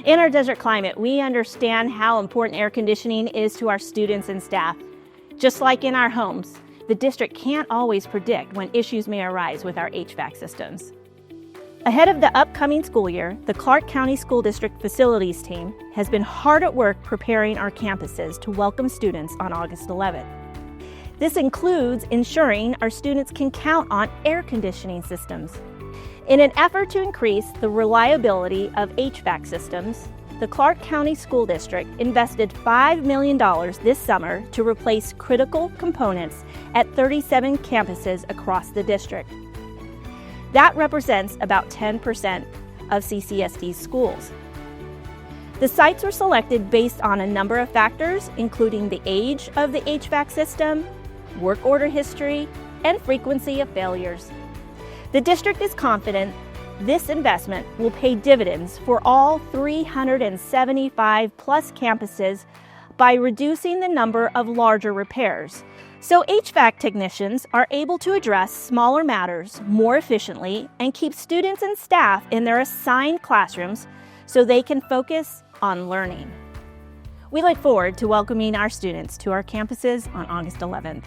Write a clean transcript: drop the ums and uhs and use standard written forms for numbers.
In our desert climate, we understand how important air conditioning is to our students and staff. Just like in our homes, the district can't always predict when issues may arise with our HVAC systems. Ahead of the upcoming school year, the Clark County School District Facilities team has been hard at work preparing our campuses to welcome students on August 11th. This includes ensuring our students can count on air conditioning systems. In an effort to increase the reliability of HVAC systems, the Clark County School District invested $5 million this summer to replace critical components at 37 campuses across the district. That represents about 10% of CCSD schools. The sites were selected based on a number of factors, including the age of the HVAC system, work order history, and frequency of failures. The district is confident this investment will pay dividends for all 375 plus campuses by reducing the number of larger repairs, so HVAC technicians are able to address smaller matters more efficiently and keep students and staff in their assigned classrooms so they can focus on learning. We look forward to welcoming our students to our campuses on August 11th.